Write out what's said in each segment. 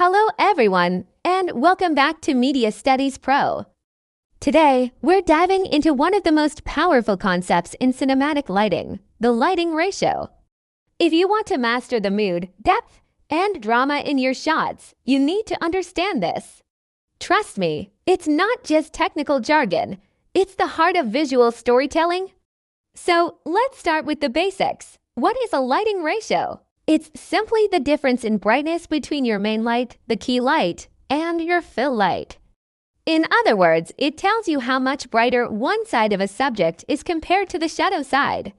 Hello everyone, and welcome back to Media Studies Pro. Today, we're diving into one of the most powerful concepts in cinematic lighting, the lighting ratio. If you want to master the mood, depth, and drama in your shots, you need to understand this. Trust me, it's not just technical jargon, it's the heart of visual storytelling. So, let's start with the basics. What is a lighting ratio? It's simply the difference in brightness between your main light, the key light, and your fill light. In other words, it tells you how much brighter one side of a subject is compared to the shadow side.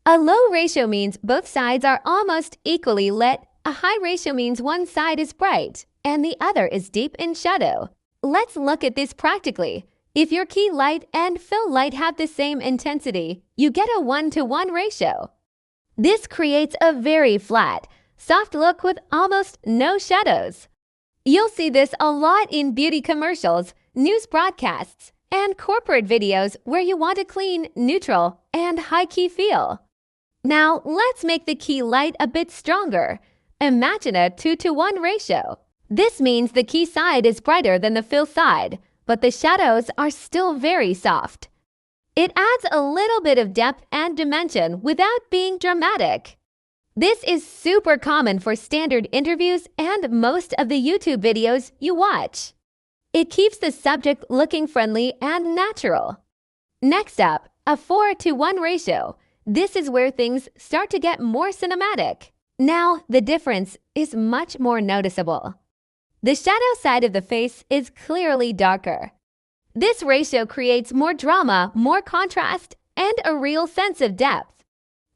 A low ratio means both sides are almost equally lit. A high ratio means one side is bright and the other is deep in shadow. Let's look at this practically. If your key light and fill light have the same intensity, you get a 1-to-1 ratio. This creates a very flat, soft look with almost no shadows. You'll see this a lot in beauty commercials, news broadcasts, and corporate videos where you want a clean, neutral, and high-key feel. Now, let's make the key light a bit stronger. Imagine a 2-to-1 ratio. This means the key side is brighter than the fill side, but the shadows are still very soft. It adds a little bit of depth and dimension without being dramatic. This is super common for standard interviews and most of the YouTube videos you watch. It keeps the subject looking friendly and natural. Next up, a 4-to-1 ratio. This is where things start to get more cinematic. Now, the difference is much more noticeable. The shadow side of the face is clearly darker. This ratio creates more drama, more contrast, and a real sense of depth.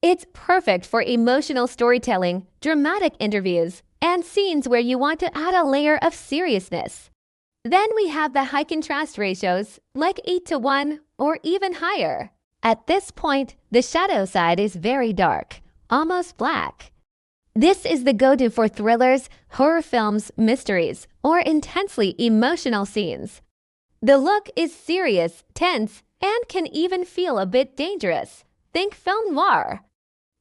It's perfect for emotional storytelling, dramatic interviews, and scenes where you want to add a layer of seriousness. Then we have the high contrast ratios, like 8-to-1 or even higher. At this point, the shadow side is very dark, almost black. This is the go-to for thrillers, horror films, mysteries, or intensely emotional scenes. The look is serious, tense, and can even feel a bit dangerous. Think film noir.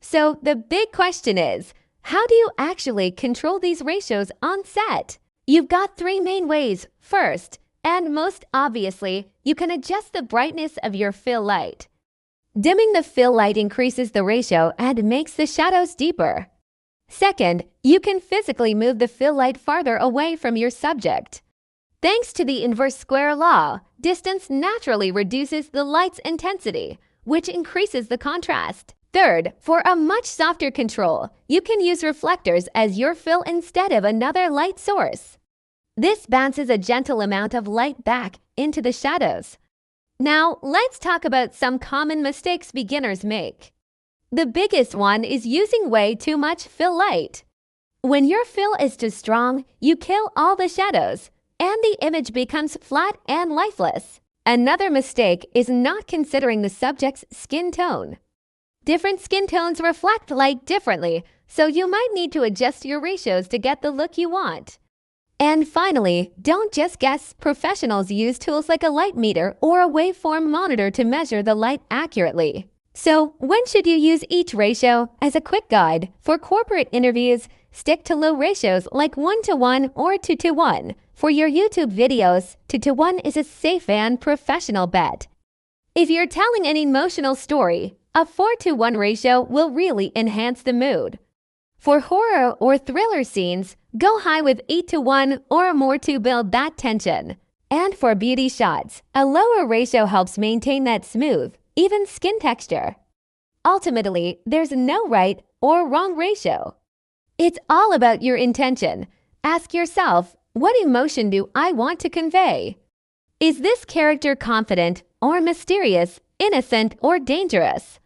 So the big question is, how do you actually control these ratios on set? You've got 3 main ways. First, and most obviously, you can adjust the brightness of your fill light. Dimming the fill light increases the ratio and makes the shadows deeper. Second, you can physically move the fill light farther away from your subject. Thanks to the inverse square law, distance naturally reduces the light's intensity, which increases the contrast. Third, for a much softer control, you can use reflectors as your fill instead of another light source. This bounces a gentle amount of light back into the shadows. Now, let's talk about some common mistakes beginners make. The biggest one is using way too much fill light. When your fill is too strong, you kill all the shadows, and the image becomes flat and lifeless. Another mistake is not considering the subject's skin tone. Different skin tones reflect light differently, so you might need to adjust your ratios to get the look you want. And finally, don't just guess. Professionals use tools like a light meter or a waveform monitor to measure the light accurately. So, when should you use each ratio? As a quick guide, for corporate interviews, stick to low ratios like 1-to-1 or 2-to-1. For your YouTube videos, 2-to-1 is a safe and professional bet. If you're telling an emotional story, a 4-to-1 ratio will really enhance the mood. For horror or thriller scenes, go high with 8-to-1 or more to build that tension. And for beauty shots, a lower ratio helps maintain that smooth, even skin texture. Ultimately, there's no right or wrong ratio. It's all about your intention. Ask yourself, what emotion do I want to convey? Is this character confident or mysterious, innocent or dangerous?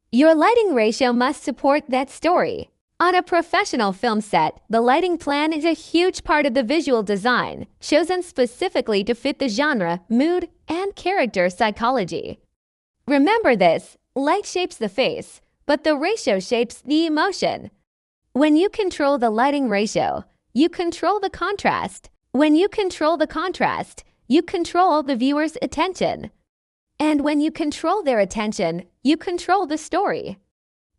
Your lighting ratio must support that story. On a professional film set, the lighting plan is a huge part of the visual design, chosen specifically to fit the genre, mood, and character psychology. Remember this, light shapes the face, but the ratio shapes the emotion. When you control the lighting ratio, you control the contrast. When you control the contrast, you control the viewer's attention. And when you control their attention, you control the story.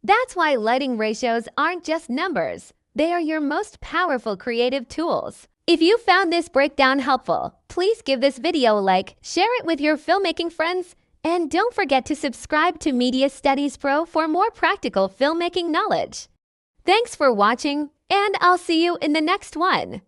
That's why lighting ratios aren't just numbers. They are your most powerful creative tools. If you found this breakdown helpful, please give this video a like, share it with your filmmaking friends, and don't forget to subscribe to Media Studies Pro for more practical filmmaking knowledge. Thanks for watching, and I'll see you in the next one.